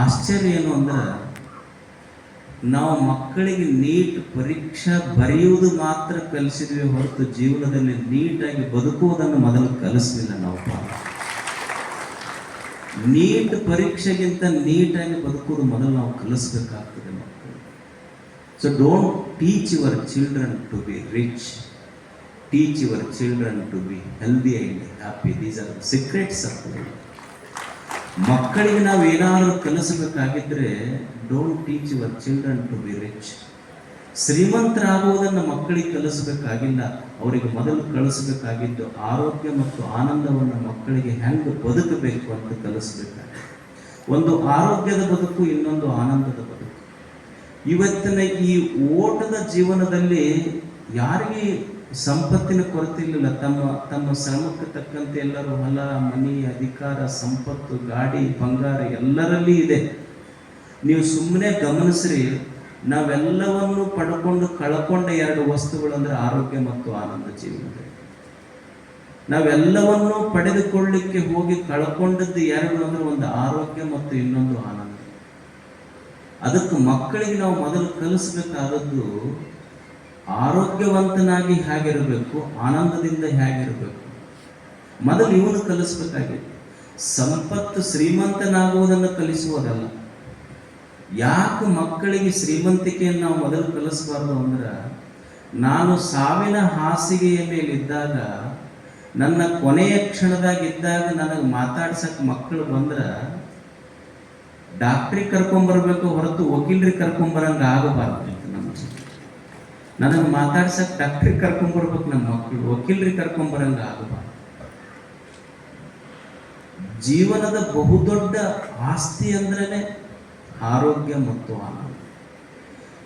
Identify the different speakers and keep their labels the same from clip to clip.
Speaker 1: ಆಶ್ಚರ್ಯ ಏನು ಅಂದ್ರೆ, ನಾವು ಮಕ್ಕಳಿಗೆ ನೀಟ್ ಪರೀಕ್ಷಾ ಬರೆಯುವುದು ಮಾತ್ರ ಕಲಿಸಿದ್ವಿ ಹೊರತು ಜೀವನದಲ್ಲಿ ನೀಟಾಗಿ ಬದುಕುವುದನ್ನು ಮೊದಲು ಕಲಿಸಲಿಲ್ಲ ನಾವು. ನೀಟ್ ಪರೀಕ್ಷೆಗಿಂತ ನೀಟಾಗಿ ಬದುಕುವುದು ಮೊದಲು ನಾವು ಕಲಿಸ್ಬೇಕಾಗ್ತದೆ ಮಕ್ಕಳು. So don't teach your children to be rich, teach your children to be healthy and happy. These are secrets of life. ಮಕ್ಕಳಿಗೆ ನಾವು ಏನಾದರೂ ಕಲಿಸಬೇಕಾಗಿದ್ದರೆ don't teach your children to be rich. ಶ್ರೀಮಂತರಾಗುವುದನ್ನು ಮಕ್ಕಳಿಗೆ ಕಲಿಸಬೇಕಾಗಿಲ್ಲ, ಅವರಿಗೆ ಮೊದಲು ಕಲಿಸಬೇಕಾಗಿದ್ದು ಆರೋಗ್ಯ ಮತ್ತು ಆನಂದವನ್ನು ಮಕ್ಕಳಿಗೆ ಹೆಂಗೆ ಬದುಕಬೇಕು ಅಂತ ಕಲಿಸಬೇಕಾಗಿದೆ. ಒಂದು ಆರೋಗ್ಯದ ಬದುಕು, ಇನ್ನೊಂದು ಆನಂದದ ಬದುಕು. ಇವತ್ತಿನ ಈ ಓಟದ ಜೀವನದಲ್ಲಿ ಯಾರಿಗೆ ಸಂಪತ್ತಿನ ಕೊರತೆ ಇರಲಿಲ್ಲ. ತಮ್ಮ ಶ್ರಮಕ್ಕೆ ತಕ್ಕಂತೆ ಎಲ್ಲರೂ ಹೊಲ, ಮನಿ, ಅಧಿಕಾರ, ಸಂಪತ್ತು, ಗಾಡಿ, ಬಂಗಾರ ಎಲ್ಲರಲ್ಲಿ ಇದೆ. ನೀವು ಸುಮ್ಮನೆ ಗಮನಿಸ್ರಿ, ನಾವೆಲ್ಲವನ್ನು ಪಡ್ಕೊಂಡು ಕಳ್ಕೊಂಡ ಎರಡು ವಸ್ತುಗಳು ಅಂದ್ರೆ ಆರೋಗ್ಯ ಮತ್ತು ಆನಂದ. ಜೀವನದಲ್ಲಿ ನಾವೆಲ್ಲವನ್ನು ಪಡೆದುಕೊಳ್ಳಿಕ್ಕೆ ಹೋಗಿ ಕಳ್ಕೊಂಡದ್ದು ಎರಡು ಅಂದ್ರೆ ಒಂದು ಆರೋಗ್ಯ ಮತ್ತು ಇನ್ನೊಂದು ಆನಂದ. ಅದಕ್ಕೆ ಮಕ್ಕಳಿಗೆ ನಾವು ಮೊದಲು ಕಲಿಸಬೇಕಾದದ್ದು ಆರೋಗ್ಯವಂತನಾಗಿ ಹೇಗಿರಬೇಕು, ಆನಂದದಿಂದ ಹೇಗಿರಬೇಕು, ಮೊದಲು ಇವನು ಕಲಿಸ್ಬೇಕಾಗಿದೆ. ಸಂಪತ್ತು ಶ್ರೀಮಂತನಾಗುವುದನ್ನು ಕಲಿಸುವುದಲ್ಲ. ಯಾಕೆ ಮಕ್ಕಳಿಗೆ ಶ್ರೀಮಂತಿಕೆಯನ್ನು ನಾವು ಮೊದಲು ಕಲಿಸಬಾರ್ದು ಅಂದ್ರೆ, ನಾನು ಸಾವಿನ ಹಾಸಿಗೆಯ ಮೇಲಿದ್ದಾಗ, ನನ್ನ ಕೊನೆಯ ಕ್ಷಣದಾಗಿದ್ದಾಗ ನನಗೆ ಮಾತಾಡ್ಸಕ್ಕೆ ಮಕ್ಕಳು ಬಂದ್ರೆ ಡಾಕ್ಟ್ರಿಗೆ ಕರ್ಕೊಂಬರ್ಬೇಕು ಹೊರತು ವಕೀಲರಿಗೆ ಕರ್ಕೊಂಬರಂಗೆ ಆಗಬಾರ್ದು. ನನಗೆ ಮಾತಾಡ್ಸಕ್ಕೆ ಡಾಕ್ಟ್ರಿಗೆ ಕರ್ಕೊಂಬರ್ಬೇಕು ನಮ್ಮ ಮಕ್ಕಳು, ವಕೀಲರಿಗೆ ಕರ್ಕೊಂಬರಂಗೆ ಆಗಬಾರ್ದು. ಜೀವನದ ಬಹುದೊಡ್ಡ ಆಸ್ತಿ ಅಂದ್ರೇ ಆರೋಗ್ಯ ಮತ್ತು ಆನಂದ.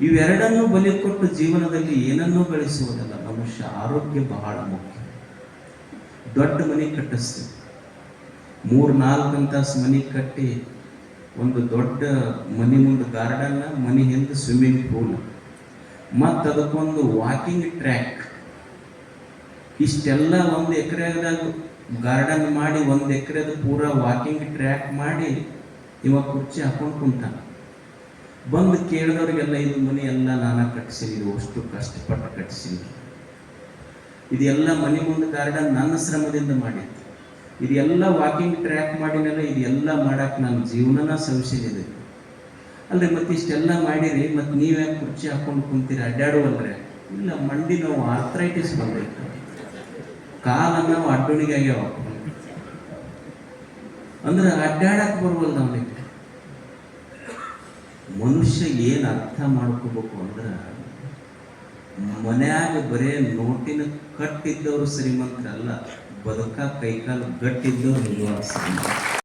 Speaker 1: ಇವೆರಡನ್ನು ಬಲಿ ಕೊಟ್ಟು ಜೀವನದಲ್ಲಿ ಏನನ್ನೂ ಗಳಿಸುವುದಲ್ಲ ಮನುಷ್ಯ. ಆರೋಗ್ಯ ಬಹಳ ಮುಖ್ಯ. ದೊಡ್ಡ ಮನೆ ಕಟ್ಟಿಸ್ತೀವಿ, 3-4 ಅಂತಸ್ತು ಮನೆ ಕಟ್ಟಿ, ಒಂದು ದೊಡ್ಡ ಮನೆ ಮುಂದೆ ಗಾರ್ಡನ್, ಮನೆ ಹಿಂದೆ ಸ್ವಿಮ್ಮಿಂಗ್ ಪೂಲ್, ಮತ್ತು ಅದಕ್ಕೊಂದು ವಾಕಿಂಗ್ ಟ್ರ್ಯಾಕ್. ಇಷ್ಟೆಲ್ಲ 1 ಎಕರೆದಾಗ ಗಾರ್ಡನ್ ಮಾಡಿ, 1 ಎಕರೆದ ಪೂರ ವಾಕಿಂಗ್ ಟ್ರ್ಯಾಕ್ ಮಾಡಿ ಇವ ಕುರ್ಚಿ ಹಾಕೊಂಡು ಕುಂತಾನ. ಬಂದು ಕೇಳಿದವ್ರಿಗೆಲ್ಲ ಇದು ಮನೆ ಎಲ್ಲ ನಾನಾ ಕಟ್ಟಿಸೀನಿ, ಇದು ಅಷ್ಟು ಕಷ್ಟಪಟ್ಟು ಕಟ್ಟಿಸೀನಿ, ಇದೆಲ್ಲ ಮನೆ ಮುಂದೆ ಗಾರ್ಡನ್ ನನ್ನ ಶ್ರಮದಿಂದ ಮಾಡಿತ್ತು, ಇದೆಲ್ಲ ವಾಕಿಂಗ್ ಟ್ರ್ಯಾಕ್ ಮಾಡಿನೆಲ್ಲ, ಇದೆಲ್ಲ ಮಾಡಕ್ಕೆ ನನ್ನ ಜೀವನನ ಸವಿಸಿದೆ ಅಲ್ರಿ. ಮತ್ತೆ ಇಷ್ಟೆಲ್ಲ ಮಾಡಿರಿ, ಮತ್ತು ನೀವೇ ಕುರ್ಚಿ ಹಾಕೊಂಡು ಕುಂತೀರಿ, ಅಡ್ಡಾಡುವಲ್ರಿ? ಇಲ್ಲ, ಮಂಡಿ ನೋವು, ಆರ್ಥ್ರೈಟಿಸ್ ಬಂದೈತೆ, ಕಾಲನ್ನ ನಾವು ಅಡ್ಡೋಣಿಗೆ ಆಗ್ಯಾವ ಅಂದ್ರೆ ಅಡ್ಡಾಡಕ್ಕೆ ಬರುವಲ್ಲ ಅವನಿಗೆ. ಮನುಷ್ಯ ಏನು ಅರ್ಥ ಮಾಡ್ಕೋಬೇಕು ಅಂದ್ರೆ, ಮನ್ಯಾಗ ಬರೇ ನೋಟಿನ ಕಟ್ಟಿದ್ದವರು ಶ್ರೀಮಂತರಲ್ಲ, ಬದುಕ ಕೈಕಾಲು ಗಟ್ಟಿದ್ದವರು ನಿಜವಾದ ಶ್ರೀಮಂತ.